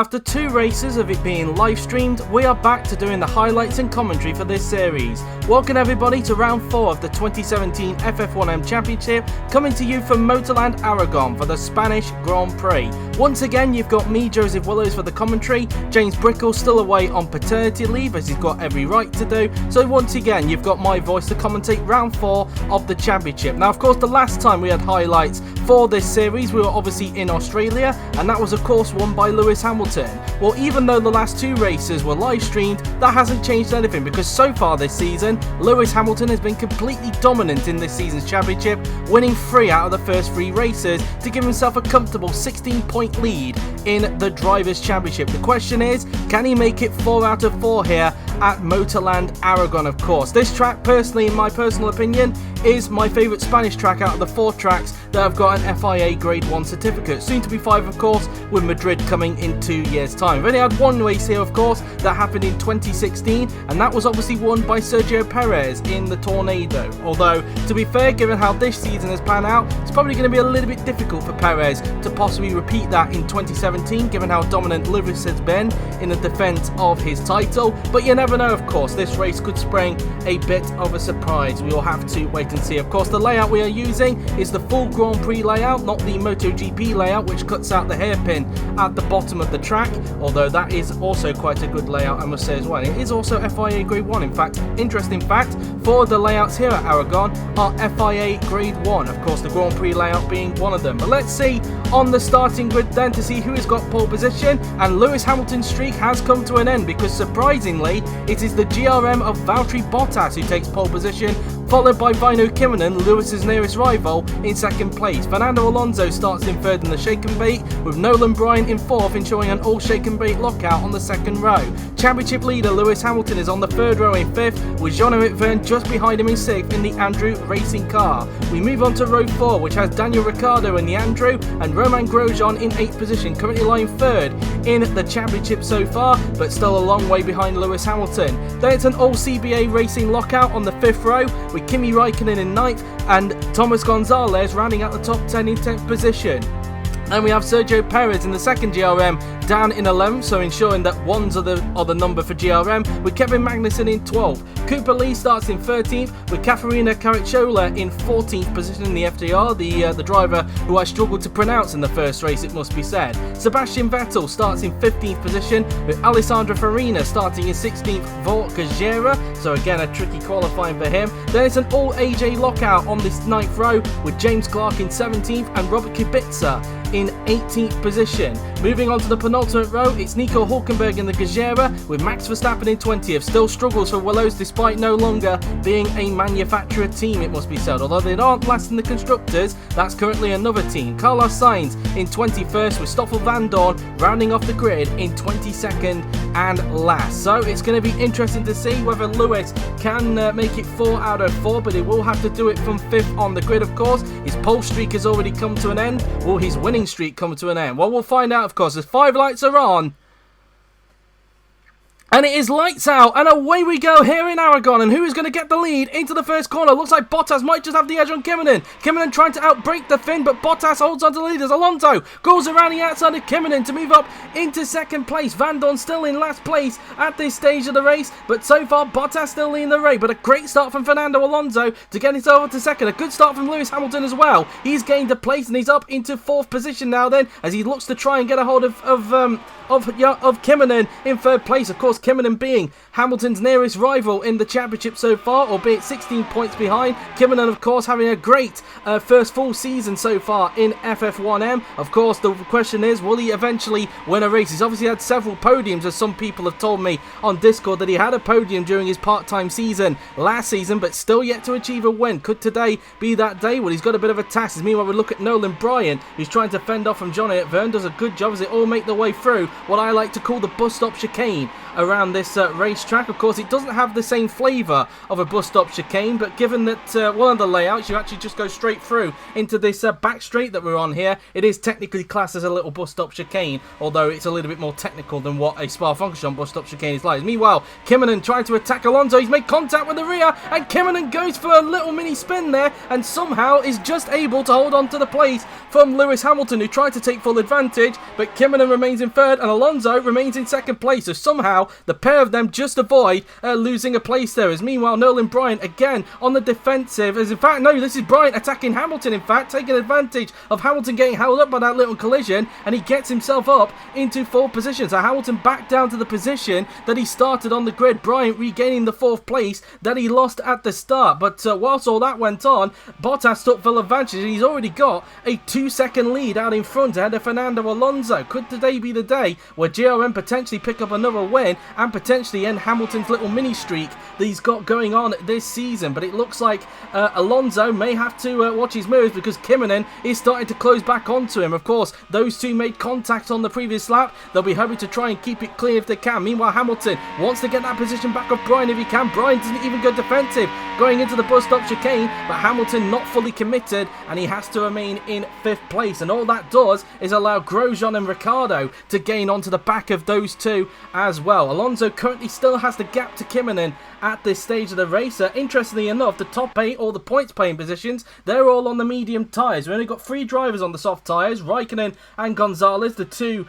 after 2 races of it being live streamed, we are back to doing the highlights and commentary for this series. Welcome everybody to round 4 of the 2017 FF1M Championship, coming to you from Motorland Aragon for the Spanish Grand Prix. Once again, you've got me, Joseph Willows, for the commentary. James Brickell still away on paternity leave, as he's got every right to do. So once again, you've got my voice to commentate round 4 of the championship. Now, of course, the last time we had highlights for this series, we were obviously in Australia, and that was, of course, won by Lewis Hamilton. Well, even though the last 2 races were live streamed, that hasn't changed anything, because so far this season, Lewis Hamilton has been completely dominant in this season's championship, winning 3 out of the first 3 races to give himself a comfortable 16-point lead in the Drivers' Championship. The question is, can he make it 4 out of 4 here at Motorland Aragon, of course. This track, personally, in my personal opinion, is my favourite Spanish track out of the 4 tracks that have got an FIA Grade 1 certificate. Soon to be 5, of course, with Madrid coming in 2 years' time. We've only had 1 race here, of course, that happened in 2016, and that was obviously won by Sergio Perez in the Tornado. Although, to be fair, given how this season has panned out, it's probably going to be a little bit difficult for Perez to possibly repeat that in 2017, given how dominant Lewis has been in the defence of his title. But you never know, of course, this race could spring a bit of a surprise. We will have to wait and see. Of course, the layout we are using is the full Grand Prix layout, not the MotoGP layout, which cuts out the hairpin at the bottom of the track, although that is also quite a good layout, I must say, as well. It is also FIA Grade 1. In fact, interesting fact, 4 of the layouts here at Aragon are FIA Grade 1, of course the Grand Prix layout being one of them. But let's see on the starting grid then to see who has got pole position, and Lewis Hamilton's streak has come to an end, because surprisingly it is the GRM of Valtteri Bottas who takes pole position, followed by Väinö Kimonen, Lewis's nearest rival, in 2nd place. Fernando Alonso starts in 3rd in the shake and bake, with Nolan Bryan in 4th, ensuring an all shake and bake lockout on the 2nd row. Championship leader Lewis Hamilton is on the 3rd row in 5th, with Jean-Eric Vergne just behind him in 6th in the Andrew racing car. We move on to row 4, which has Daniel Ricciardo in the Andrew and Romain Grosjean in 8th position, currently lying 3rd in the championship so far, but still a long way behind Lewis Hamilton. Then it's an all CBA racing lockout on the 5th row, with Kimi Raikkonen in 9th and Thomas Gonzalez rounding out the top 10 in 10th position. And we have Sergio Perez in the 2nd GRM down in 11th, so ensuring that 1's are the number for GRM, with Kevin Magnussen in 12th. Cooper Lee starts in 13th, with Caterina Caracciola in 14th position in the FDR, the driver who I struggled to pronounce in the first race, it must be said. Sebastian Vettel starts in 15th position, with Alessandro Farina starting in 16th for Gajera, so again a tricky qualifying for him. Then it's an all AJ lockout on this 9th row, with James Clark in 17th and Robert Kubica in 18th position. Moving on to the penultimate row, it's Nico Hülkenberg in the Gajera, with Max Verstappen in 20th. Still struggles for Willows despite no longer being a manufacturer team, it must be said. Although they aren't last in the constructors, that's currently another team. Carlos Sainz in 21st, with Stoffel Van Dorn rounding off the grid in 22nd and last. So it's going to be interesting to see whether Lewis can make it 4 out of 4, but he will have to do it from 5th on the grid, of course. His pole streak has already come to an end. Will his winning streak come to an end? Well, we'll find out, of course, as 5 lights are on. And it is lights out, and away we go here in Aragon. And who is going to get the lead into the first corner? Looks like Bottas might just have the edge on Kimonen. Kimonen trying to outbrake the Finn, but Bottas holds on to the lead as Alonso goes around the outside of Kimonen to move up into 2nd place. Van Dorn still in last place at this stage of the race, but so far Bottas still leading the race. But a great start from Fernando Alonso to get it over to 2nd. A good start from Lewis Hamilton as well. He's gained a place and he's up into 4th position now then, as he looks to try and get a hold of Kimonen in 3rd place. Of course, Kimonen being Hamilton's nearest rival in the championship so far, albeit 16 points behind. Kimonen, of course, having a great first full season so far in FF1M. Of course, the question is, will he eventually win a race? He's obviously had several podiums, as some people have told me on Discord that he had a podium during his part-time season last season, but still yet to achieve a win. Could today be that day? Well, he's got a bit of a task. Meanwhile, we look at Nolan Bryan, who's trying to fend off from Jean-Eric Vergne. Does a good job as they all make their way through what I like to call the bus stop chicane around this racetrack. Of course, it doesn't have the same flavour of a bus stop chicane, but given that one of the layouts, you actually just go straight through into this back straight that we're on here, it is technically classed as a little bus stop chicane, although it's a little bit more technical than what a Spa-Francorchamps bus stop chicane is like. Meanwhile, Kinnunen trying to attack Alonso. He's made contact with the rear, and Kinnunen goes for a little mini spin there, and somehow is just able to hold on to the place from Lewis Hamilton, who tried to take full advantage, but Kinnunen remains in third, and Alonso remains in second place. So somehow, the pair of them just avoid losing a place there. As meanwhile, Nolan Bryant again on the defensive. As in fact, no, this is Bryant attacking Hamilton, in fact, taking advantage of Hamilton getting held up by that little collision, and he gets himself up into fourth position. So Hamilton back down to the position that he started on the grid. Bryant regaining the fourth place that he lost at the start. But whilst all that went on, Bottas took full advantage, and he's already got a 2-second lead out in front ahead of Fernando Alonso. Could today be the day where GRM potentially pick up another win and potentially end Hamilton's little mini streak that he's got going on this season? But it looks like Alonso may have to watch his moves, because Kinnunen is starting to close back onto him. Of course, those two made contact on the previous lap. They'll be hoping to try and keep it clean if they can. Meanwhile, Hamilton wants to get that position back off Brian if he can. Brian doesn't even go defensive going into the bus stop chicane, but Hamilton not fully committed, and he has to remain in fifth place. And all that does is allow Grosjean and Ricciardo to gain onto the back of those two as well. Alonso currently still has the gap to Kinnunen at this stage of the race. Interestingly enough, the top 8, all the points playing positions, they're all on the medium tyres. We've only got 3 drivers on the soft tyres, Raikkonen and Gonzalez, the two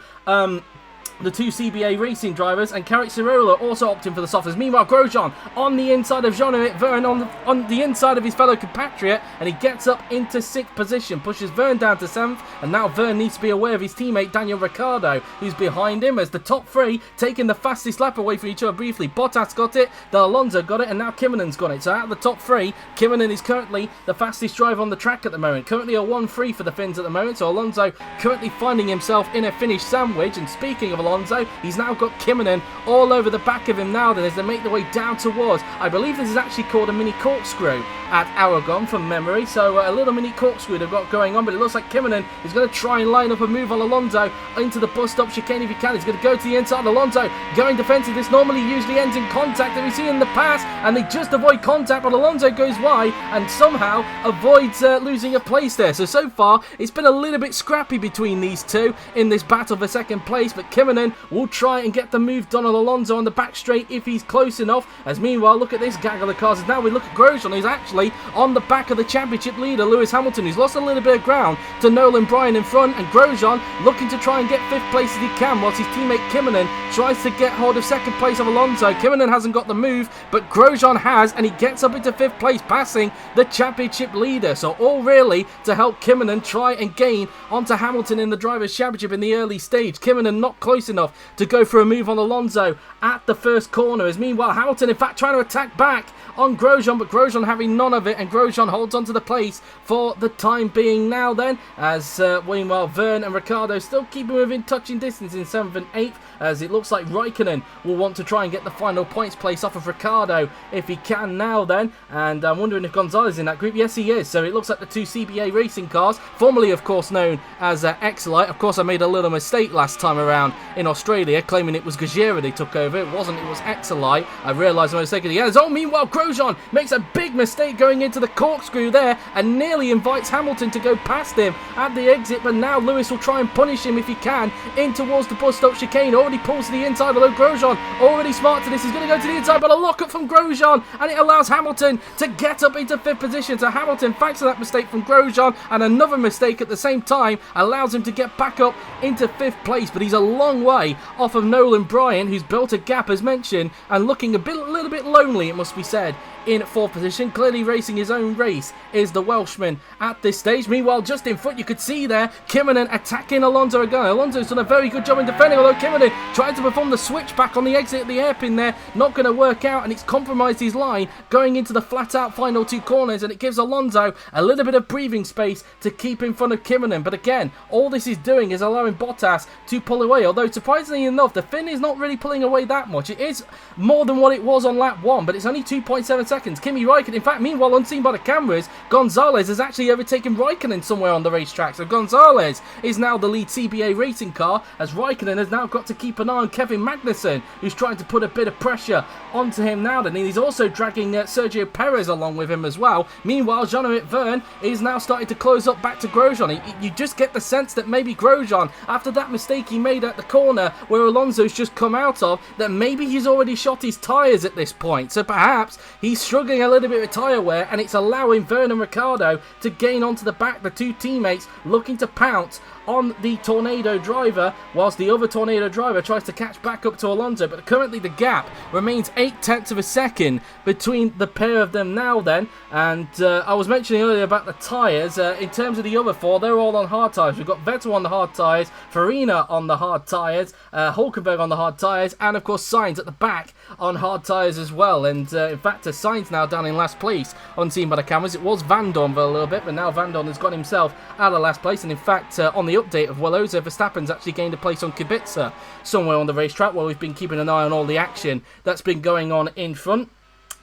CBA racing drivers, and Carrick Cirola also opting for the softs. Meanwhile, Grosjean on the inside of Jean-Eric Vergne on the inside of his fellow compatriot, and he gets up into 6th position, pushes Vergne down to 7th, and now Vergne needs to be aware of his teammate Daniel Ricciardo, who's behind him, as the top 3 taking the fastest lap away from each other briefly. Bottas got it, then Alonso got it, and now Kinnunen's got it. So out of the top 3, Kinnunen is currently the fastest driver on the track at the moment. Currently a 1-3 for the Finns at the moment, so Alonso currently finding himself in a finish sandwich. And speaking of Alonso, he's now got Kinnunen all over the back of him now then, as they make their way down towards, I believe this is actually called a mini corkscrew at Aragon from memory. So a little mini corkscrew they've got going on, but it looks like Kinnunen is going to try and line up a move on Alonso into the bus stop chicane if he can. He's going to go to the inside. Alonso going defensive. This normally usually ends in contact that we see in the past, and they just avoid contact, but Alonso goes wide and somehow avoids losing a place there. So far it's been a little bit scrappy between these two in this battle for second place, but Kinnunen will try and get the move done on Alonso on the back straight if he's close enough. As meanwhile, look at this gaggle of cars. As now we look at Grosjean, who's actually on the back of the championship leader, Lewis Hamilton, who's lost a little bit of ground to Nolan Bryant in front, and Grosjean looking to try and get 5th place as he can, whilst his teammate Kinnunen tries to get hold of 2nd place of Alonso. Kinnunen hasn't got the move, but Grosjean has, and he gets up into 5th place, passing the championship leader. So all really to help Kinnunen try and gain onto Hamilton in the Drivers' Championship in the early stage. Kinnunen not close enough to go for a move on Alonso at the first corner, as meanwhile Hamilton in fact trying to attack back on Grosjean, but Grosjean having none of it, and Grosjean holds onto the place for the time being now then, as meanwhile Vergne and Ricciardo still keeping within touching distance in 7th and 8th, as it looks like Raikkonen will want to try and get the final points place off of Ricciardo if he can now then, and I'm wondering if Gonzalez is in that group. Yes, he is. So it looks like the 2 CBA racing cars, formerly of course known as Exelite. Of course I made a little mistake last time around in Australia, claiming it was Gajera they took over. It wasn't, it was Exelite. I realised my mistake at the end. Oh, meanwhile Grosjean makes a big mistake going into the corkscrew there, and nearly invites Hamilton to go past him at the exit, but now Lewis will try and punish him if he can in towards the bus stop chicane. Already pulls to the inside, although Grosjean already smart to this. He's going to go to the inside, but a lock-up from Grosjean, and it allows Hamilton to get up into 5th position. So Hamilton, thanks to that mistake from Grosjean and another mistake at the same time, allows him to get back up into 5th place, but he's a long way off of Nolan Bryant, who's built a gap as mentioned, and looking a little bit lonely, it must be said, in 4th position. Clearly racing his own race is the Welshman at this stage. Meanwhile, just in front, you could see there Kinnunen attacking Alonso again. Alonso's done a very good job in defending, although Kinnunen tried to perform the switchback on the exit at the hairpin there. Not going to work out, and it's compromised his line going into the flat-out final 2 corners, and it gives Alonso a little bit of breathing space to keep in front of Kinnunen. But again, all this is doing is allowing Bottas to pull away, although surprisingly enough, the Finn is not really pulling away that much. It is more than what it was on lap 1, but it's only 2 points 2.7 seconds. Kimi Raikkonen, in fact, meanwhile, unseen by the cameras, Gonzalez has actually overtaken Raikkonen somewhere on the racetrack. So Gonzalez is now the lead CBA racing car, as Raikkonen has now got to keep an eye on Kevin Magnussen, who's trying to put a bit of pressure onto him now. And he's also dragging Sergio Perez along with him as well. Meanwhile, Jean-Eric Vergne is now starting to close up back to Grosjean. You just get the sense that maybe Grosjean, after that mistake he made at the corner where Alonso's just come out of, that maybe he's already shot his tyres at this point. So perhaps he's struggling a little bit with tyre wear, and it's allowing Vergne and Ricciardo to gain onto the back, the two teammates looking to pounce on the Tornado driver, whilst the other Tornado driver tries to catch back up to Alonso. But currently the gap remains 0.8 of a second between the pair of them now then. And I was mentioning earlier about the tyres. In terms of the other four, they're all on hard tyres. We've got Vettel on the hard tyres, Farina on the hard tyres, Hulkenberg on the hard tyres, and of course Sainz at the back on hard tyres as well. And in fact, Sainz now down in last place, unseen by the cameras. It was Van Dorn for a little bit, but now Van Dorn has got himself out of last place. And in fact, on the update of Willows, Verstappen's actually gained a place on Kubica somewhere on the racetrack, where we've been keeping an eye on all the action that's been going on in front.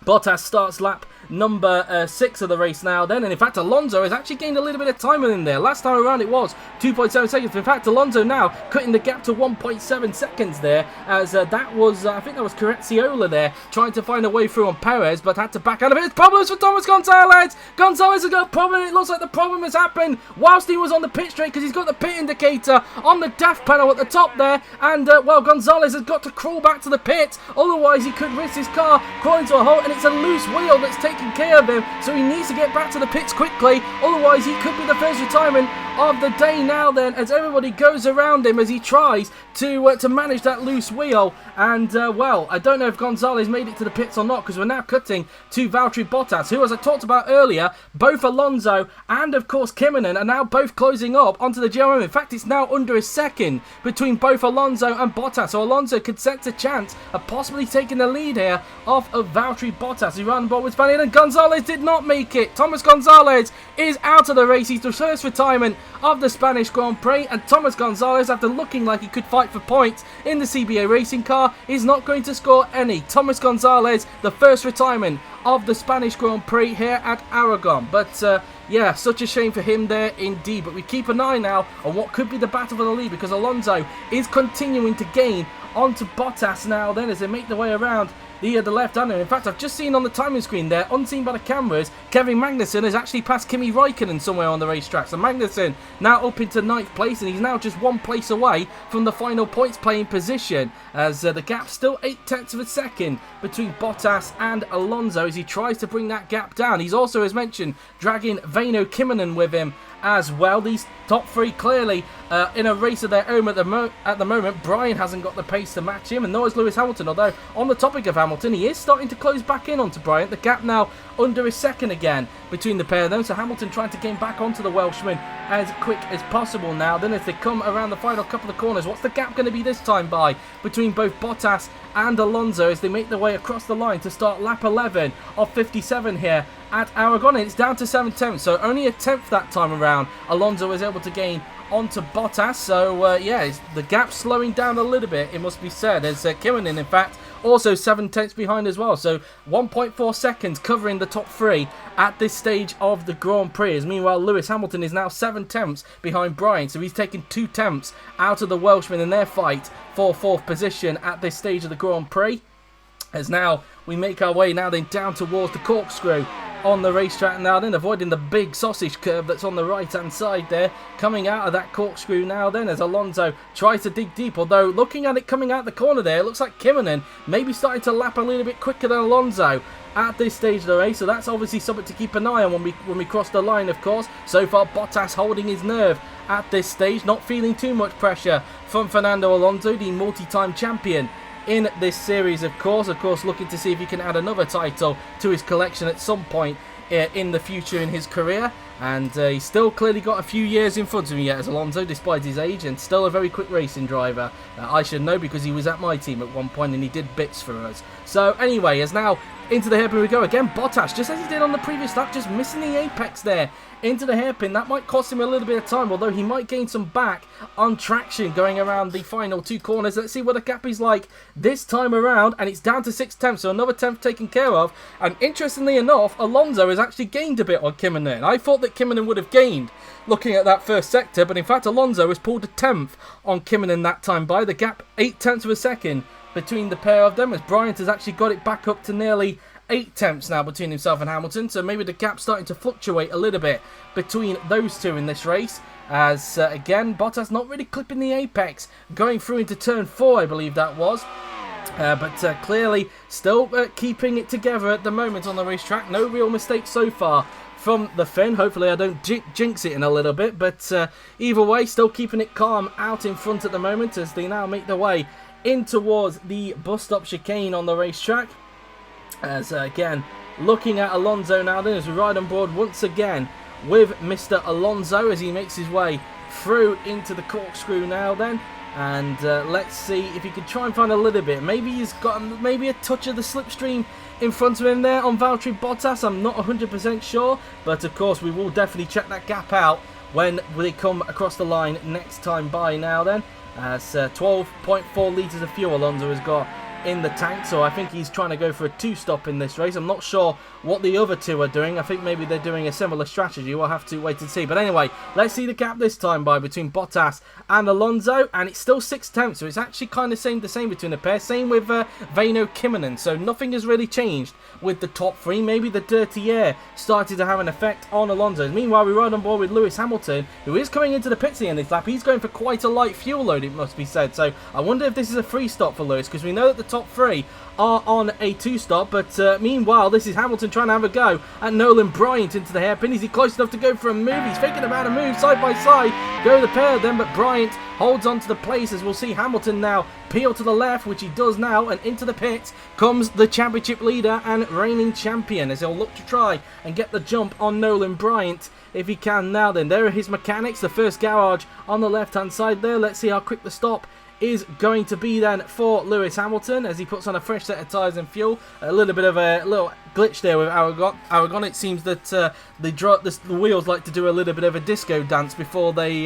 Bottas starts lap number 6 of the race now then, and in fact Alonso has actually gained a little bit of time in there. Last time around it was 2.7 seconds. In fact, Alonso now cutting the gap to 1.7 seconds there, as that was I think that was Caracciola there trying to find a way through on Perez, but had to back out of it. Problems for Thomas Gonzalez. Gonzalez has got a problem. It looks like the problem has happened whilst he was on the pit straight, because he's got the pit indicator on the DAF panel at the top there, and well, Gonzalez has got to crawl back to the pit, otherwise he could risk his car crawling to a halt, and it's a loose wheel that's taking care of him, so he needs to get back to the pits quickly, otherwise he could be the first retirement of the day now then, as everybody goes around him as he tries to manage that loose wheel. And well, I don't know if Gonzalez made it to the pits or not, because we're now cutting to Valtteri Bottas, who, as I talked about earlier, both Alonso and of course Kymmenen are now both closing up onto the GRM. In fact, it's now under a second between both Alonso and Bottas, so Alonso could sense a chance of possibly taking the lead here off of Valtteri Bottas, who ran the ball with Spaniard, and Gonzalez did not make it. Thomas Gonzalez is out of the race. He's the first retirement of the Spanish Grand Prix, and Thomas Gonzalez, after looking like he could fight for points in the CBA racing car, is not going to score any. Thomas Gonzalez, the first retirement of the Spanish Grand Prix here at Aragon. But yeah, such a shame for him there indeed. But we keep an eye now on what could be the battle for the lead, because Alonso is continuing to gain onto Bottas now then as they make their way around the left-hander. In fact, I've just seen on the timing screen there, unseen by the cameras, Kevin Magnussen has actually passed Kimi Raikkonen somewhere on the racetrack. So Magnussen now up into 9th place, and he's now just 1 place away from the final points playing position, as the gap's still 0.8 of a second between Bottas and Alonso as he tries to bring that gap down. He's also, as mentioned, dragging Väinö Kymmenen with him as well. These top three clearly in a race of their own at the moment. Brian hasn't got the pace to match him, and nor has Lewis Hamilton, although on the topic of Hamilton, he is starting to close back in onto Bryant. The gap now under a second again between the pair of them, so Hamilton trying to gain back onto the Welshman as quick as possible now. Then as they come around the final couple of corners, what's the gap going to be this time by between both Bottas and Alonso as they make their way across the line to start lap 11 of 57 here at Aragon? And it's down to 7/10, so only a 10th that time around Alonso was able to gain onto Bottas. So yeah, the gap's slowing down a little bit, it must be said, as Kymmenen in fact also 7/10 behind as well. So 1.4 seconds covering the top three at this stage of the Grand Prix. As meanwhile, Lewis Hamilton is now 7/10 behind Brian, so he's taken 2/10 out of the Welshman in their fight for 4th position at this stage of the Grand Prix. As now we make our way now then down towards the corkscrew on the racetrack now then, avoiding the big sausage curve that's on the right hand side there, coming out of that corkscrew now then as Alonso tries to dig deep, although looking at it coming out the corner there, it looks like Kymmenen maybe starting to lap a little bit quicker than Alonso at this stage of the race, so that's obviously something to keep an eye on when we cross the line, of course. So far Bottas holding his nerve at this stage, not feeling too much pressure from Fernando Alonso, the multi-time champion in this series, of course looking to see if he can add another title to his collection at some point in the future in his career. And he's still clearly got a few years in front of him yet as Alonso, despite his age, and still a very quick racing driver. I should know because he was at my team at one point and he did bits for us. So anyway, as now Into the hairpin we go again. Bottas, just as he did on the previous lap, just missing the apex there. Into the hairpin. That might cost him a little bit of time, although he might gain some back on traction going around the final 2 corners. Let's see what the gap is like this time around, and it's down to 6 tenths, so another 10th taken care of. And interestingly enough, Alonso has actually gained a bit on Kymmenen. I thought that Kymmenen would have gained looking at that first sector, but in fact Alonso has pulled a 10th on Kymmenen that time by. The gap 8 tenths of a second between the pair of them, as Bryant has actually got it back up to nearly 8 tenths now between himself and Hamilton, so maybe the gap's starting to fluctuate a little bit between those two in this race, as again Bottas not really clipping the apex going through into turn 4, I believe that was. But clearly still keeping it together at the moment on the racetrack. No real mistakes so far from the Finn. Hopefully I don't jinx it in a little bit, but either way, still keeping it calm out in front at the moment as they now make their way in towards the bus stop chicane on the racetrack. As again, looking at Alonso now then, as we ride on board once again with Mr. Alonso as he makes his way through into the corkscrew now then. And let's see if he can try and find a little bit. Maybe he's got maybe a touch of the slipstream in front of him there on Valtteri Bottas. I'm not 100% sure, but of course we will definitely check that gap out when they come across the line next time by now then. As 12.4 litres of fuel Alonso has got in the tank, so I think he's trying to go for a 2-stop in this race. I'm not sure what the other two are doing. I think maybe they're doing a similar strategy. We'll have to wait and see. But anyway, let's see the gap this time by between Bottas and Alonso, and it's still 6 tenths, so it's actually kind of the same between the pair. Same with Väinö Kymmenen, so nothing has really changed with the top 3. Maybe the dirty air started to have an effect on Alonso. Meanwhile, we ride on board with Lewis Hamilton, who is coming into the pits in this lap. He's going for quite a light fuel load, it must be said. So I wonder if this is a free stop for Lewis, because we know that the top 3 are on a 2-stop, but meanwhile this is Hamilton trying to have a go at Nolan Bryant into the hairpin. Is he close enough to go for a move? He's thinking about a move side by side, go the pair of them, but Bryant holds on to the place as we'll see Hamilton now peel to the left, which he does now, and into the pits comes the championship leader and reigning champion as he'll look to try and get the jump on Nolan Bryant if he can now then. There are his mechanics, the first garage on the left hand side there. Let's see how quick the stop is going to be then for Lewis Hamilton as he puts on a fresh set of tyres and fuel. A little bit of a little glitch there with Aragon. It seems that the wheels like to do a little bit of a disco dance before they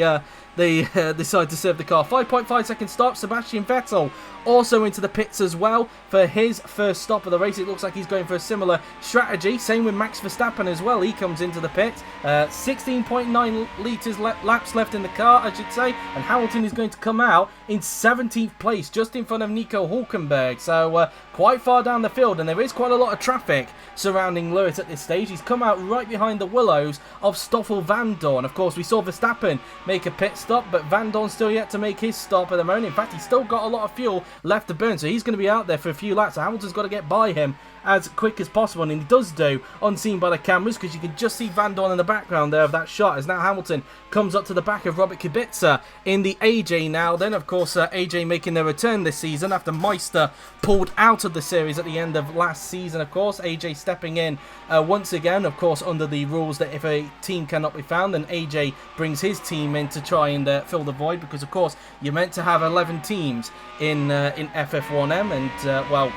decide to serve the car. 5.5 second stop. Sebastian Vettel also into the pits as well for his first stop of the race. It looks like he's going for a similar strategy. Same with Max Verstappen as well. He comes into the pit. 16.9 litres laps left in the car, I should say. And Hamilton is going to come out in 17th place, just in front of Nico Hülkenberg. So quite far down the field, and there is quite a lot of traffic surrounding Lewis at this stage. He's come out right behind the Willows of Stoffel Vandoorne. Of course, we saw Verstappen make a pit stop, but Vandoorne still yet to make his stop at the moment. In fact, he's still got a lot of fuel left to burn, so he's going to be out there for a few laps. So Hamilton's got to get by him as quick as possible, and he does do, unseen by the cameras, because you can just see Vandoorne in the background there of that shot, as now Hamilton comes up to the back of Robert Kubica in the AJ now then. Of course, AJ making their return this season after Meister pulled out of the series at the end of last season. Of course, AJ stepping in once again, of course, under the rules that if a team cannot be found, then AJ brings his team in to try and fill the void, because of course you're meant to have 11 teams in FF1M, and well,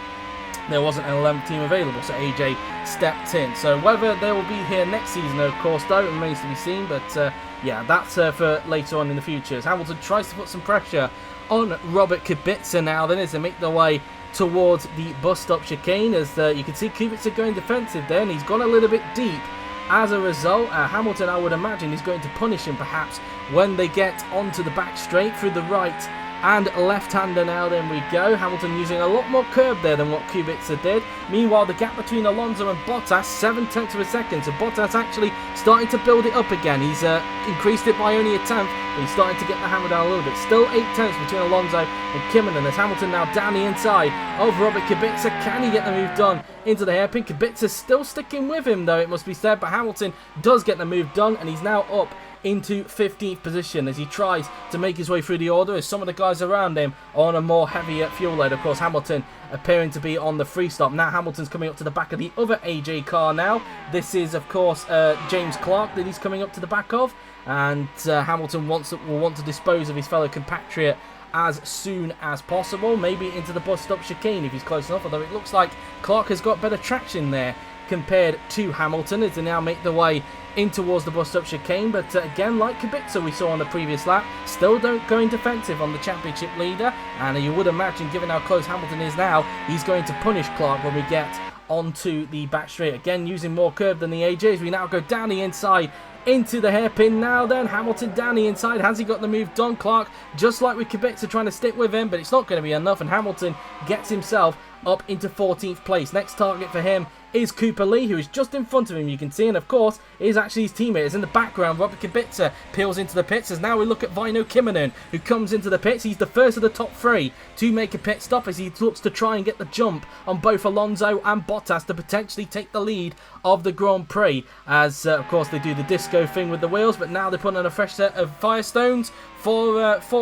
there wasn't an 11th team available, so AJ stepped in. So whether they will be here next season, of course, though, remains to be seen. But yeah, that's for later on in the future. As Hamilton tries to put some pressure on Robert Kubica now, then, as they make their way towards the bus stop chicane. As you can see Kubica going defensive there, and he's gone a little bit deep. As a result, Hamilton, I would imagine, is going to punish him perhaps when they get onto the back straight through the right and left-hander now. Then we go. Hamilton using a lot more curb there than what Kubica did. Meanwhile, the gap between Alonso and Bottas, 7 tenths of a second. So Bottas actually starting to build it up again. He's increased it by only a tenth, but he's starting to get the hammer down a little bit. Still 8 tenths between Alonso and Kymmenen, as Hamilton now down the inside of Robert Kubica. Can he get the move done into the hairpin? Kubica still sticking with him, though, it must be said, but Hamilton does get the move done, and he's now up into 15th position as he tries to make his way through the order, as some of the guys around him are on a more heavier fuel load. Of course, Hamilton appearing to be on the free stop. Now Hamilton's coming up to the back of the other AJ car now. This is, of course, James Clark that he's coming up to the back of, and Hamilton will want to dispose of his fellow compatriot as soon as possible, maybe into the bus stop chicane if he's close enough, although it looks like Clark has got better traction there compared to Hamilton as they now make their way in towards the bus stop chicane. But again, like Kubica we saw on the previous lap, still don't going defensive on the championship leader, and you would imagine, given how close Hamilton is now, he's going to punish Clark when we get onto the back straight. Again, using more curve than the AJs, we now go down the inside into the hairpin now then. Hamilton down the inside. Has he got the move done? Clark, just like with Kubica, trying to stick with him, but it's not going to be enough, and Hamilton gets himself up into 14th place. Next target for him is Cooper Lee, who is just in front of him, you can see, and of course is actually his teammate. Is in the background. Robert Kubica peels into the pits as now we look at Väinö Kymmänen, who comes into the pits. He's the first of the top three to make a pit stop as he looks to try and get the jump on both Alonso and Bottas to potentially take the lead of the Grand Prix, as of course they do the disco thing with the wheels, but now they put on a fresh set of Firestones for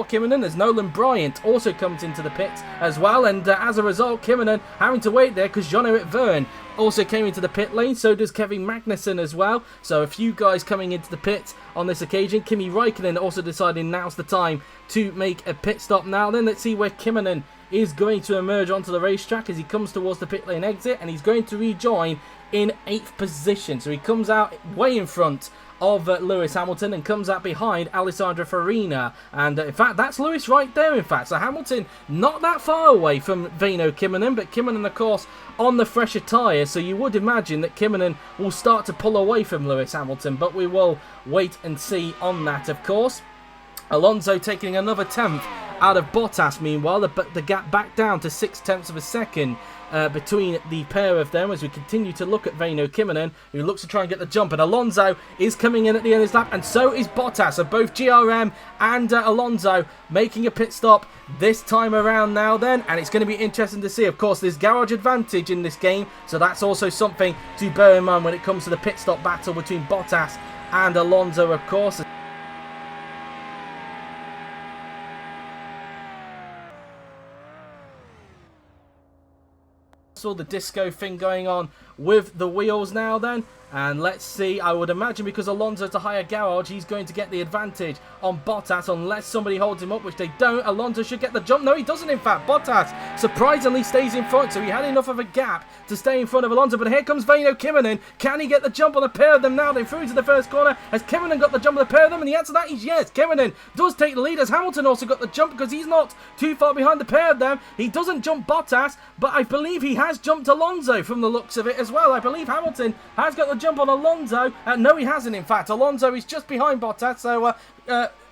Kymmänen, as Nolan Bryant also comes into the pits as well, and as a result Kymmänen having to wait there because Jean-Eric Verne also came into the pit lane. So does Kevin Magnussen as well. So a few guys coming into the pits on this occasion. Kimi Räikkönen also deciding now's the time to make a pit stop now. Then let's see where Kymmänen is going to emerge onto the racetrack as he comes towards the pit lane exit, and he's going to rejoin in 8th position. So he comes out way in front of Lewis Hamilton and comes out behind Alessandro Farina, and in fact that's Lewis right there in fact. So Hamilton not that far away from Väinö Kymmänen, but Kymmänen of course on the fresher tyres, so you would imagine that Kymmänen will start to pull away from Lewis Hamilton, but we will wait and see on that of course. Alonso taking another 10th out of Bottas meanwhile, the gap back down to 6/10 of a second between the pair of them as we continue to look at Väinö Kymmänen, who looks to try and get the jump, and Alonso is coming in at the end of this lap, and so is Bottas. So both GRM and Alonso making a pit stop this time around now then, and it's going to be interesting to see. Of course there's garage advantage in this game, so that's also something to bear in mind when it comes to the pit stop battle between Bottas and Alonso of course. Saw the disco thing going on with the wheels now then, and let's see, I would imagine because Alonso's a higher garage, he's going to get the advantage on Bottas unless somebody holds him up, which they don't. Alonso should get the jump. No, he doesn't in fact. Bottas surprisingly stays in front, so he had enough of a gap to stay in front of Alonso, but here comes Väinö Kymmänen. Can he get the jump on the pair of them now? They through into the first corner. Has Kymmänen got the jump on the pair of them? And the answer to that is yes. Kymmänen does take the lead, as Hamilton also got the jump because he's not too far behind the pair of them. He doesn't jump Bottas, but I believe he has jumped Alonso from the looks of it as well. I believe Hamilton has got the jump on Alonso. No, he hasn't in fact. Alonso is just behind Bottas, so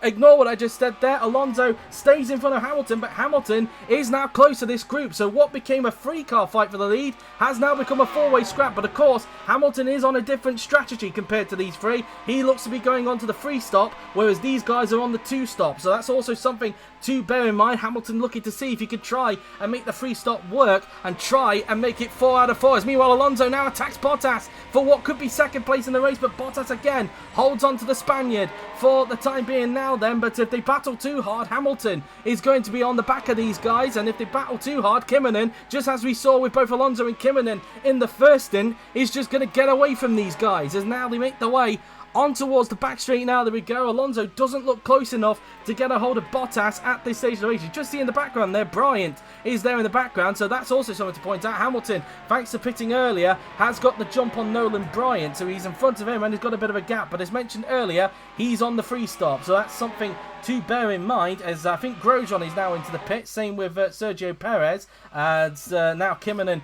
ignore what I just said there. Alonso stays in front of Hamilton, but Hamilton is now close to this group. So what became a 3-car fight for the lead has now become a 4-way scrap. But of course, Hamilton is on a different strategy compared to these three. He looks to be going on to the 3-stop, whereas these guys are on the 2-stop. So that's also something to bear in mind. Hamilton looking to see if he could try and make the 3-stop work and try and make it 4 out of 4. As meanwhile, Alonso now attacks Bottas for what could be second place in the race, but Bottas again holds on to the Spaniard for the time being now then. But if they battle too hard, Hamilton is going to be on the back of these guys, and if they battle too hard, Kymmänen, just as we saw with both Alonso and Kymmänen in the first stint, is just going to get away from these guys as now they make their way on towards the back straight now. There we go. Alonso doesn't look close enough to get a hold of Bottas at this stage of the race. You just see in the background there, Bryant is there in the background, so that's also something to point out. Hamilton, thanks to pitting earlier, has got the jump on Nolan Bryant, so he's in front of him and he's got a bit of a gap, but as mentioned earlier, he's on the 3-stop, so that's something to bear in mind, as I think Grosjean is now into the pit, same with Sergio Perez, as now Kymmänen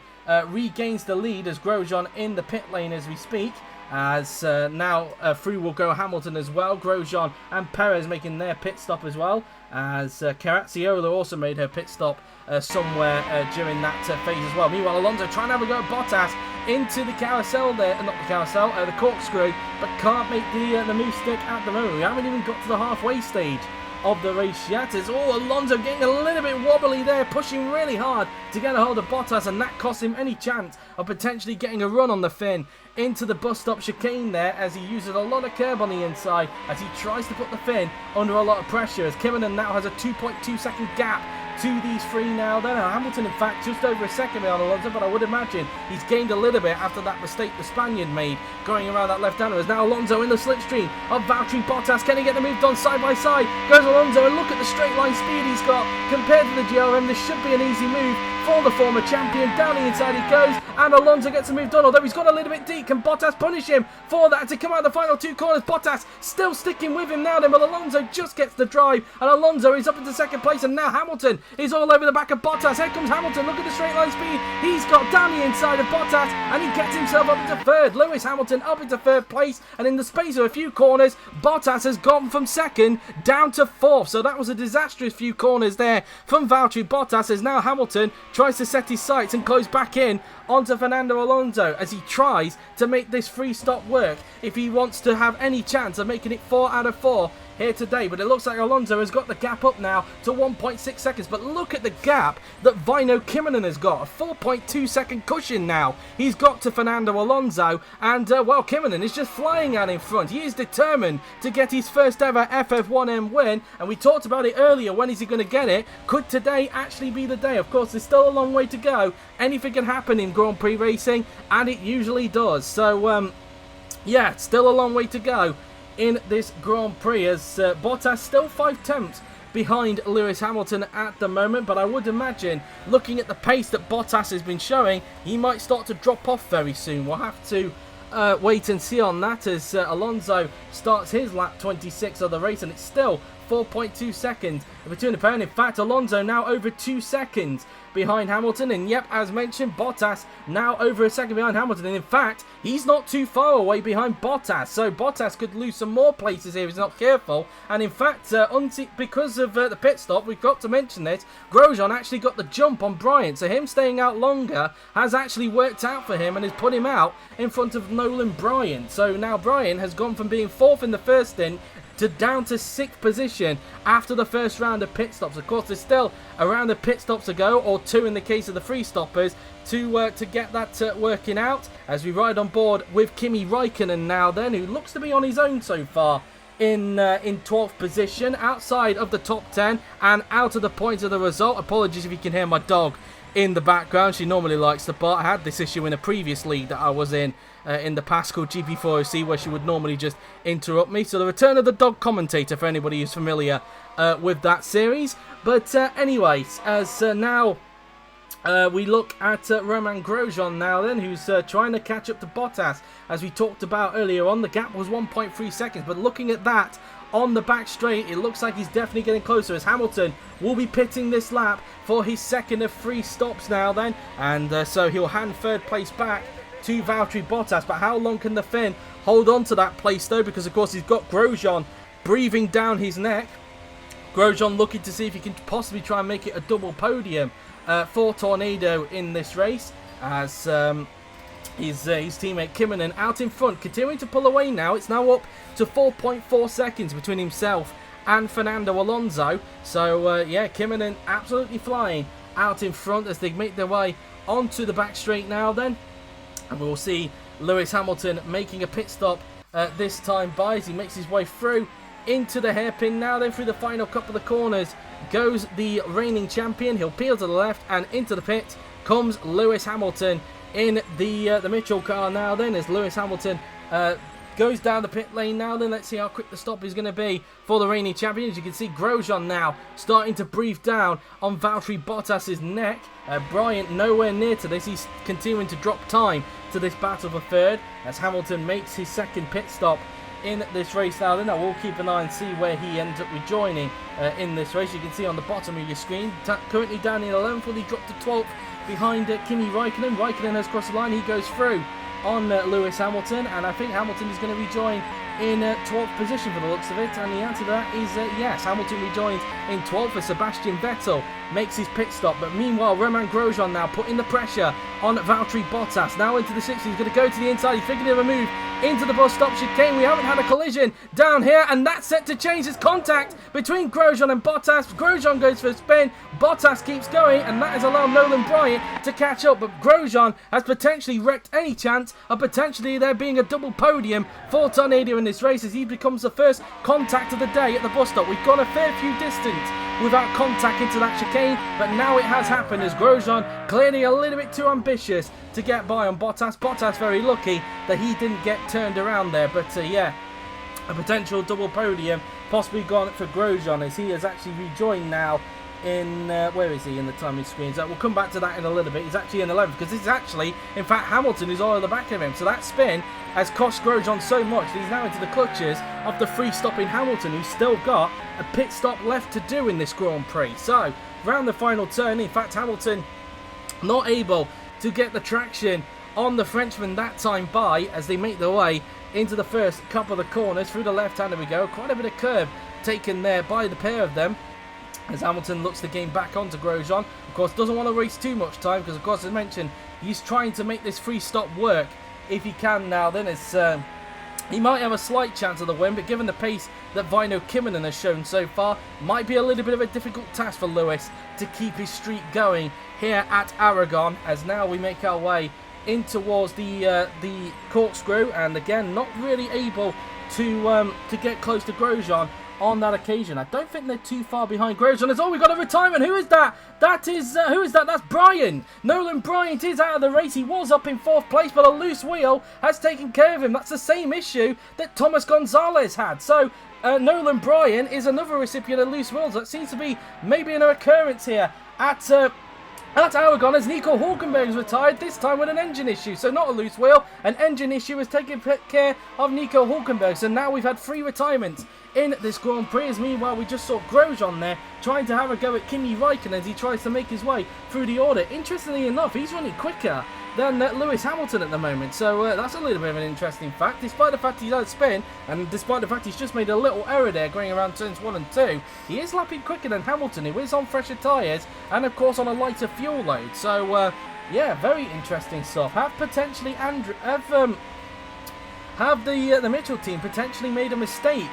regains the lead as Grosjean in the pit lane as we speak. As now through will go Hamilton as well. Grosjean and Perez making their pit stop as well. As Caracciola also made her pit stop somewhere during that phase as well. Meanwhile, Alonso trying to have a go at Bottas into the carousel there, not the carousel, the corkscrew, but can't make the move stick at the moment. We haven't even got to the halfway stage of the race yet. As Alonso getting a little bit wobbly there, pushing really hard to get a hold of Bottas, and that cost him any chance of potentially getting a run on the Finn into the bus stop chicane there, as he uses a lot of curb on the inside as he tries to put the Finn under a lot of pressure, as Kymmänen now has a 2.2 second gap to these three now then. Hamilton, in fact, just over a second behind Alonso, but I would imagine he's gained a little bit after that mistake the Spaniard made going around that left-hander. As now Alonso in the slipstream of Valtteri Bottas. Can he get the move done side by side? Goes Alonso, and look at the straight line speed he's got compared to the GRM. This should be an easy move for the former champion. Down the inside he goes, and Alonso gets a move done, although he's got a little bit deep. Can Bottas punish him for that to come out of the final two corners? Bottas still sticking with him now then, but Alonso just gets the drive, and Alonso is up into second place, and now Hamilton is all over the back of Bottas. Here comes Hamilton, look at the straight line speed he's got down the inside of Bottas, and he gets himself up into third. Lewis Hamilton up into third place, and in the space of a few corners, Bottas has gone from second down to fourth. So that was a disastrous few corners there from Valtteri Bottas, as now Hamilton tries to set his sights and close back in onto Fernando Alonso as he tries to make this free stop work if he wants to have any chance of making it 4 out of 4 here today. But it looks like Alonso has got the gap up now to 1.6 seconds. But look at the gap that Väinö Kimonen has got, a 4.2 second cushion now he's got to Fernando Alonso, and well, Kimonen is just flying out in front. He is determined to get his first ever FF1M win, and we talked about it earlier. When is he going to get it? Could today actually be the day? Of course, there's still a long way to go. Anything can happen in Grand Prix racing, and it usually does. So yeah, still a long way to go in this Grand Prix, as Bottas still 5/10 behind Lewis Hamilton at the moment. But I would imagine, looking at the pace that Bottas has been showing, he might start to drop off very soon. We'll have to wait and see on that, as Alonso starts his lap 26 of the race, and it's still 4.2 seconds between the pair. And in fact, Alonso now over 2 seconds behind Hamilton, and yep, as mentioned, Bottas now over a second behind Hamilton, and in fact, he's not too far away behind Bottas, so Bottas could lose some more places here if he's not careful. And in fact, because of the pit stop, we've got to mention this, Grosjean actually got the jump on Bryant, so him staying out longer has actually worked out for him and has put him out in front of Nolan Bryant. So now Bryant has gone from being 4th in the first stint to down to 6th position after the first round of pit stops. Of course, there's still a round of pit stops to go, or 2 in the case of the free stoppers, to get that working out, as we ride on board with Kimi Räikkönen now then, who looks to be on his own so far in 12th position, outside of the top 10 and out of the points of the result. Apologies if you can hear my dog in the background. She normally likes to bark. I had this issue in a previous league that I was in the past, called GP4OC, where she would normally just interrupt me. So the return of the dog commentator, for anybody who's familiar with that series. But anyways, as now we look at Romain Grosjean now then, who's trying to catch up to Bottas. As we talked about earlier on, the gap was 1.3 seconds, but looking at that on the back straight, it looks like he's definitely getting closer, as Hamilton will be pitting this lap for his second of 3 stops now then, and so he'll hand third place back to Valtteri Bottas. But how long can the Finn hold on to that place though, because of course he's got Grosjean breathing down his neck. Grosjean looking to see if he can possibly try and make it a double podium for Tornado in this race, as his teammate Kimonen out in front, continuing to pull away now. It's now up to 4.4 seconds between himself and Fernando Alonso. So yeah, Kimonen absolutely flying out in front as they make their way onto the back straight now then. And we'll see Lewis Hamilton making a pit stop this time by, as he makes his way through into the hairpin now then. Through the final couple of corners goes the reigning champion. He'll peel to the left, and into the pit comes Lewis Hamilton in the Mitchell car now then, as Lewis Hamilton goes down the pit lane now then. Let's see how quick the stop is going to be for the reigning champion. As you can see, Grosjean now starting to breathe down on Valtteri Bottas's neck. Bryant nowhere near to this. He's continuing to drop time to this battle for third, as Hamilton makes his second pit stop in this race now then. I will keep an eye and see where he ends up rejoining in this race. You can see on the bottom of your screen, currently down in 11th, he dropped to 12th behind Kimi Räikkönen. Räikkönen has crossed the line, he goes through on Lewis Hamilton, and I think Hamilton is going to rejoin in 12th position for the looks of it, and the answer to that is yes. Hamilton rejoins in 12th as Sebastian Vettel makes his pit stop. But meanwhile, Romain Grosjean now putting the pressure on Valtteri Bottas, now into the 60s. He's going to go to the inside, he's thinking of a move into the bus stop chicane. We haven't had a collision down here, and that's set to change. There's contact between Grosjean and Bottas. Grosjean goes for a spin, Bottas keeps going, and that has allowed Nolan Bryant to catch up, but Grosjean has potentially wrecked any chance of potentially there being a double podium for Tornado in this race, as he becomes the first contact of the day at the bus stop. We've gone a fair few distance without contact into that chicane, but now it has happened as Grosjean clearly a little bit too ambitious to get by on Bottas. Bottas very lucky that he didn't get turned around there, but yeah, a potential double podium possibly gone for Grosjean, as he has actually rejoined now in, where is he in the timing screens? We'll come back to that in a little bit. He's actually in 11th, because this is actually, in fact, Hamilton who's all at the back of him. So that spin has cost Grosjean so much that he's now into the clutches of the free stopping Hamilton, who's still got a pit stop left to do in this Grand Prix. So, round the final turn, in fact, Hamilton not able to get the traction on the Frenchman that time by, as they make their way into the first couple of the corners. Through the left hand we go. Quite a bit of curve taken there by the pair of them, as Hamilton looks to gain back onto Grosjean. Of course, doesn't want to waste too much time, because of course, as mentioned, he's trying to make this free stop work if he can now. Then it's he might have a slight chance of the win, but given the pace that Vino Kimmonen has shown so far, might be a little bit of a difficult task for Lewis to keep his streak going here at Aragon, as now we make our way in towards the corkscrew, and again not really able to get close to Grosjean on that occasion. I don't think they're too far behind Grosjean. As we got a retirement. Who is that? That is who is that? That's Brian. Nolan Bryant is out of the race. He was up in 4th place, but a loose wheel has taken care of him. That's the same issue that Thomas Gonzalez had. So Nolan Bryant is another recipient of loose wheels. That seems to be maybe an occurrence here at Aragon, as Nico Hulkenberg is retired, this time with an engine issue. So not a loose wheel, an engine issue has taken care of Nico Hulkenberg. So now we've had 3 retirements in this Grand Prix, as meanwhile we just saw Grosjean there trying to have a go at Kimi Raikkonen as he tries to make his way through the order. Interestingly enough, he's running quicker than Lewis Hamilton at the moment, so that's a little bit of an interesting fact. Despite the fact he's out of spin, and despite the fact he's just made a little error there going around turns 1 and 2, he is lapping quicker than Hamilton, who is on fresher tyres and of course on a lighter fuel load. So yeah, very interesting stuff. Have potentially have the Mitchell team potentially made a mistake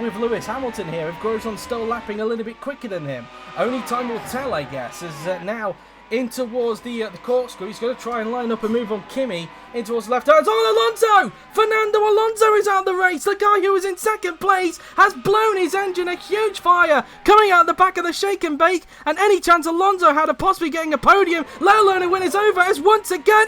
with Lewis Hamilton here, if Grosjean's still lapping a little bit quicker than him? Only time will tell, I guess, as now in towards the corkscrew. He's going to try and line up a move on Kimi in towards the left hand. It's on Alonso! Fernando Alonso is out of the race. The guy who was in 2nd place has blown his engine. A huge fire coming out the back of the shake and bake, and any chance Alonso had of possibly getting a podium, let alone a win, is over, as once again,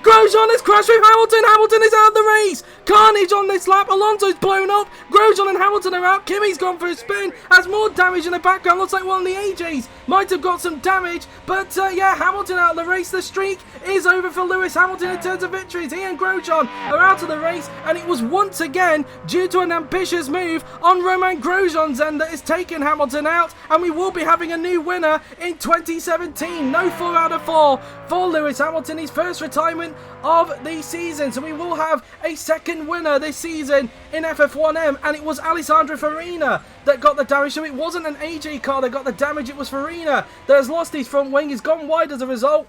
Grosjean has crashed with Hamilton. Hamilton is out of the race. Carnage on this lap. Alonso's blown up. Grosjean and Hamilton are out. Kimi's gone for a spin. Has more damage in the background. Looks like one of the AJs might have got some damage. But yeah, Hamilton out of the race. The streak is over for Lewis Hamilton in terms of victories. He and Grosjean are out of the race. And it was once again due to an ambitious move on Romain Grosjean's end that has taken Hamilton out. And we will be having a new winner in 2017. No 4 out of 4 for Lewis Hamilton. His first retirement of the season, so we will have a second winner this season in FF1M, and it was Alessandro Farina that got the damage. So it wasn't an AJ car that got the damage, it was Farina that has lost his front wing. He's gone wide as a result,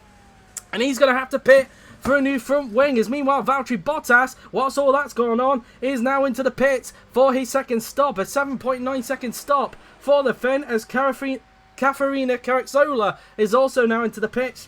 and he's going to have to pit for a new front wing. As meanwhile, Valtteri Bottas, whilst all that's going on, is now into the pits for his second stop, a 7.9 second stop for the Finn, as Cafarina Caraxola is also now into the pits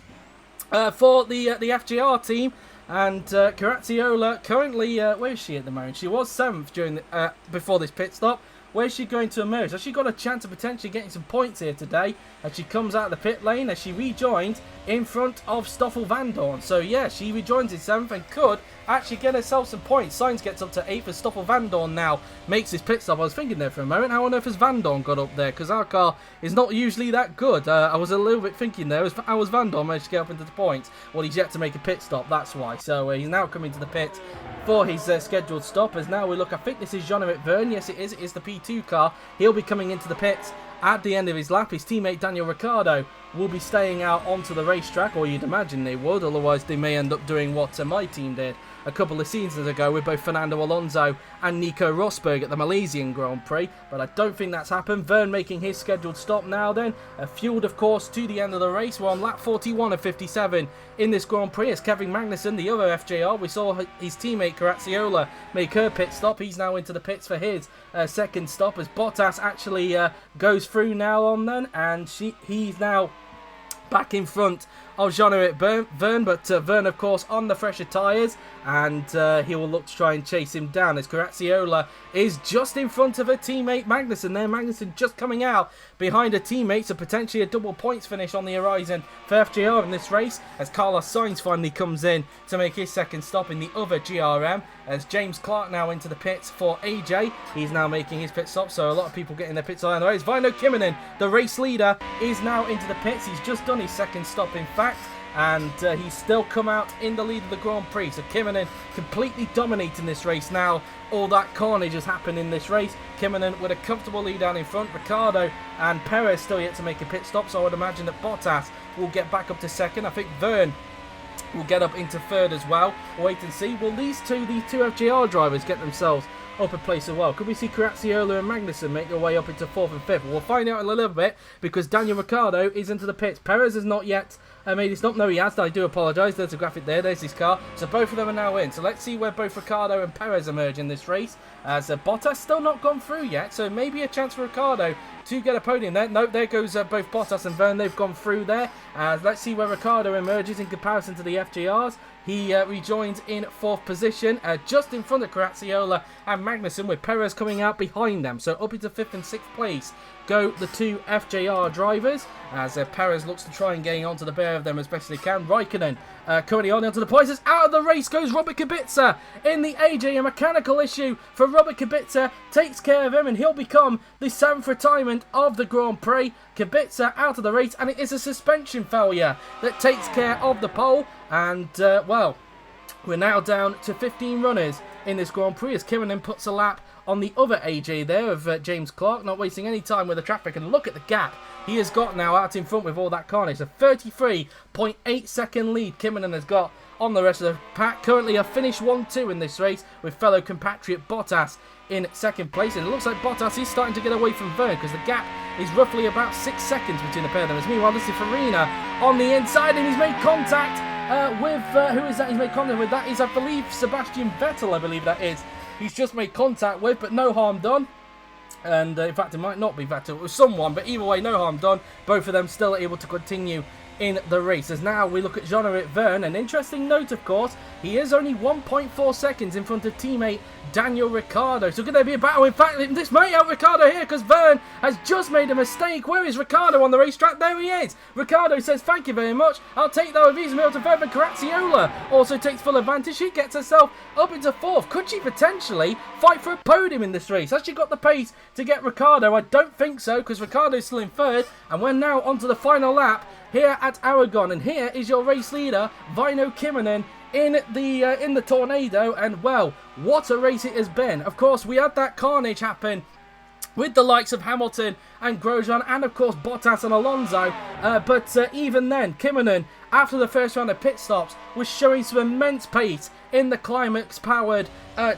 for the FGR team. And Caracciola currently, where is she at the moment? She was 7th during the, before this pit stop. Where's she going to emerge? Has she got a chance of potentially getting some points here today as she comes out of the pit lane, as she rejoined in front of Stoffel Van Dorn? So yeah, she rejoins in 7th and could actually get herself some points. Sainz gets up to 8th as Stoffel Van Dorn now makes his pit stop. I was thinking there for a moment, how on earth has Van Dorn got up there? Because our car is not usually that good. I was a little bit thinking there, how was Van Dorn managed to get up into the points? Well, he's yet to make a pit stop, that's why. So he's now coming to the pit for his scheduled stop. As now we look, I think this is Jean-Eric Vergne. Yes, it is the P2 car. He'll be coming into the pits at the end of his lap. His teammate Daniel Ricciardo will be staying out onto the racetrack, or you'd imagine they would, otherwise they may end up doing what my team did a couple of seasons ago with both Fernando Alonso and Nico Rosberg at the Malaysian Grand Prix, but I don't think that's happened. Verne making his scheduled stop now then, fueled of course to the end of the race. We're on lap 41 of 57 in this Grand Prix as Kevin Magnussen, the other FJR, we saw his teammate Caracciola make her pit stop. He's now into the pits for his second stop as Bottas actually goes through now on then, and he's now back in front of Jean-Eric Verne, but Verne of course on the fresher tyres, and he will look to try and chase him down as Caracciola is just in front of her teammate Magnussen there. Magnussen just coming out behind her teammate, so potentially a double points finish on the horizon for FJR in this race as Carlos Sainz finally comes in to make his second stop in the other GRM as James Clark now into the pits for AJ. He's now making his pit stop, so a lot of people getting their pits on the race. Väinö Kymmänen, the race leader, is now into the pits. He's just done his second stop in fact, and he's still come out in the lead of the Grand Prix. So Kymmänen completely dominating this race now. All that carnage has happened in this race. Kymmänen with a comfortable lead down in front. Ricciardo and Perez still yet to make a pit stop, so I would imagine that Bottas will get back up to second. I think Verne will get up into third as well. Wait and see. Will these two FJR drivers get themselves up a place as well? Could we see Caracciola and Magnussen make their way up into fourth and fifth? We'll find out in a little bit because Daniel Ricciardo is into the pits. Perez has not yet made his stop. No, he has. I do apologise. There's a graphic there. There's his car. So both of them are now in. So let's see where both Ricciardo and Perez emerge in this race. As Bottas still not gone through yet. So maybe a chance for Ricciardo to get a podium there. No, there goes both Bottas and Verne. They've gone through there. Let's see where Ricciardo emerges in comparison to the FJRs. He rejoins in fourth position, just in front of Caracciola and Magnussen, with Perez coming out behind them. So up into fifth and sixth place go the two FJR drivers, as Perez looks to try and gain onto the pair of them as best as he can. Raikkonen currently holding onto the points. Out of the race goes Robert Kubica in the AJ. A mechanical issue for Robert Kubica takes care of him, and he'll become the 7th retirement of the Grand Prix. Kubica out of the race, and it is a suspension failure that takes care of the pole. And, well, we're now down to 15 runners in this Grand Prix as Kymmänen puts a lap on the other AJ there of James Clark, not wasting any time with the traffic. And look at the gap he has got now out in front with all that carnage. A 33.8 second lead Kymmänen has got on the rest of the pack. Currently a finish 1-2 in this race with fellow compatriot Bottas in second place. And it looks like Bottas is starting to get away from Verne because the gap is roughly about 6 seconds between the pair of them. As meanwhile, this is Farina on the inside, and he's made contact with, who is that he's made contact with? That is, I believe, Sebastian Vettel, I believe that is. He's just made contact with, but no harm done. And in fact, it might not be Vettel, it was someone, but either way, no harm done. Both of them still able to continue in the race. As now we look at Jean-Eric Verne. An interesting note, of course, he is only 1.4 seconds in front of teammate Daniel Ricciardo. So could there be a battle? In fact, this may help Ricciardo here because Verne has just made a mistake. Where is Ricciardo on the racetrack? There he is. Ricciardo says, "Thank you very much. I'll take that with ease." Milton further. Caracciola also takes full advantage. She gets herself up into fourth. Could she potentially fight for a podium in this race? Has she got the pace to get Ricciardo? I don't think so, because Ricciardo's still in third. And we're now onto the final lap here at Aragon, and here is your race leader, Väinö Kymmänen, in the Tornado. And well, what a race it has been. Of course, we had that carnage happen with the likes of Hamilton and Grosjean and of course Bottas and Alonso, but even then, Kymmänen, after the first round of pit stops, was showing some immense pace in the climax-powered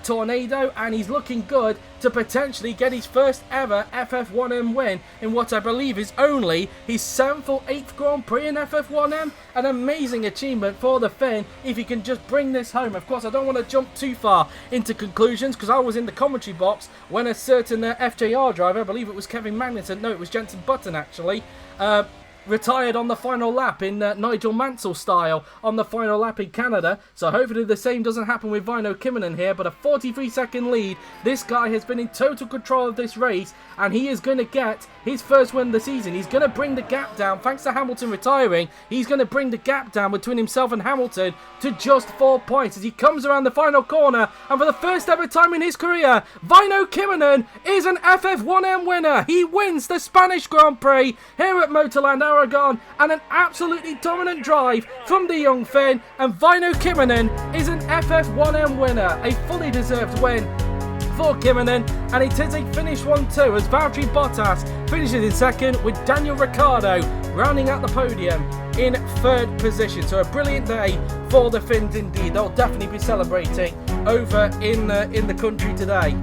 Tornado, and he's looking good to potentially get his first ever FF1M win in what I believe is only his 7th or 8th Grand Prix in FF1M. An amazing achievement for the Finn if he can just bring this home. Of course, I don't want to jump too far into conclusions because I was in the commentary box when a certain FJR driver, I believe it was Kevin Magnussen, no, it was Jenson Button actually, retired on the final lap in Nigel Mansell style on the final lap in Canada. So hopefully the same doesn't happen with Väinö Kymmänen here, but a 43-second lead. This guy has been in total control of this race, and he is going to get his first win of the season. He's going to bring the gap down, thanks to Hamilton retiring. He's going to bring the gap down between himself and Hamilton to just 4 points as he comes around the final corner, and for the first ever time in his career, Väinö Kymmänen is an FF1M winner. He wins the Spanish Grand Prix here at Motorland Aragon, and an absolutely dominant drive from the young Finn, and Väinö Kymmänen is an FF1M winner. A fully deserved win for Kymmänen, and it is a finish 1-2 as Valtteri Bottas finishes in second with Daniel Ricciardo rounding out the podium in third position. So a brilliant day for the Finns indeed. They'll definitely be celebrating over in the country today.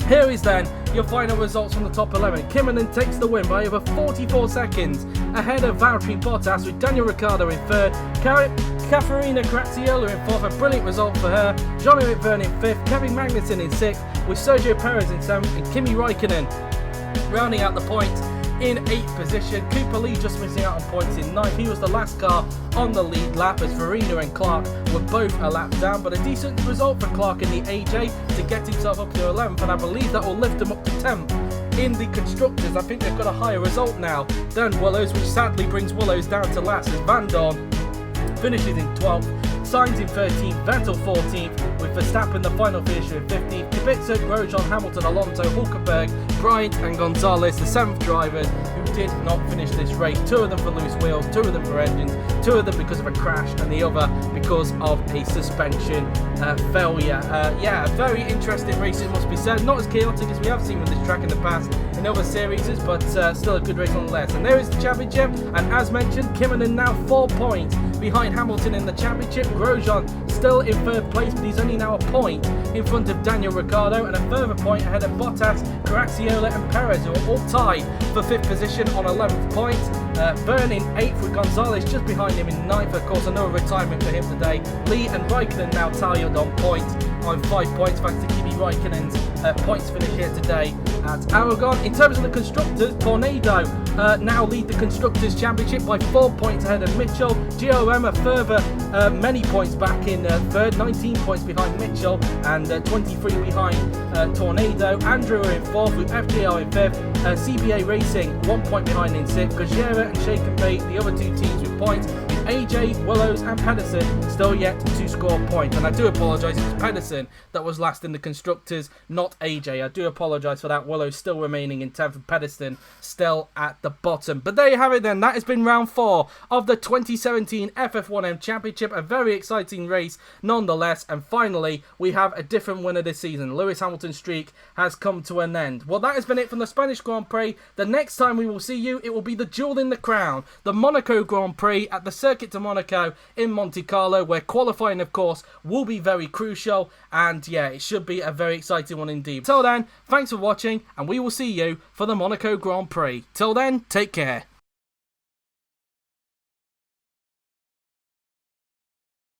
Here is then your final results from the top 11. Kinnunen takes the win by over 44 seconds ahead of Valtteri Bottas, with Daniel Ricciardo in third, Caterina Graziola in fourth, a brilliant result for her, Johnny McVerne in fifth, Kevin Magnussen in sixth, with Sergio Perez in seventh, and Kimi Raikkonen rounding out the points in 8th position. Cooper Lee just missing out on points in 9th. He was the last car on the lead lap, as Farina and Clark were both a lap down, but a decent result for Clark in the AJ to get himself up to 11th, and I believe that will lift him up to 10th in the Constructors. I think they've got a higher result now than Willows, which sadly brings Willows down to last, as Van Dorn finishes in 12th, Sainz in 13th, Vettel 14th, with Verstappen the final finisher in 15th, Kubica, Grosjean, Hamilton, Alonso, Hulkenberg, Bryant and Gonzalez, the 7th drivers who did not finish this race. 2 of them for loose wheels, 2 of them for engines, 2 of them because of a crash, and the other because of a suspension failure. Yeah, a very interesting race, it must be said. Not as chaotic as we have seen with this track in the past in other series, but still a good race nonetheless. And there is the championship, and as mentioned, Kinnunen now 4 points behind Hamilton in the championship. Grosjean still in 3rd place, but he's only now a point in front of Daniel Ricciardo, and a further point ahead of Bottas, Graziola and Perez, who are all tied for 5th position on 11th points. Byrne in 8th, with Gonzalez just behind him in 9th. Of course, another retirement for him today. Lee and Raikkonen now tallied on points, on 5 points, thanks to Kimi Raikkonen's points finish here today at Aragon. In terms of the Constructors, Tornado now lead the Constructors Championship by 4 points ahead of Mitchell. GOM a further many points back in 3rd, 19 points behind Mitchell, and 23 behind Tornado. Andrew are in 4th, with FJR in 5th, CBA Racing 1 point behind in 6th, Gajera and Shake and Bait, the other 2 teams with points, with AJ, Willows and Pedersen still yet to score points. And I do apologise, it was Pedersen that was last in the Constructors, not AJ. I do apologise for that. Willows still remaining in 10th, and Pedersen still at the bottom. But there you have it then. That has been round 4 of the 2017 FF1M Championship. A very exciting race nonetheless. And finally, we have a different winner this season. Lewis Hamilton's streak has come to an end. Well, that has been it from the Spanish Grand Prix. The next time we will see you, it will be the jewel in the crown, the Monaco Grand Prix at the Circuit de Monaco in Monte Carlo, where qualifying, of course, will be very crucial. And yeah, it should be a very exciting one indeed. Till then, thanks for watching, and we will see you for the Monaco Grand Prix. Till then, take care.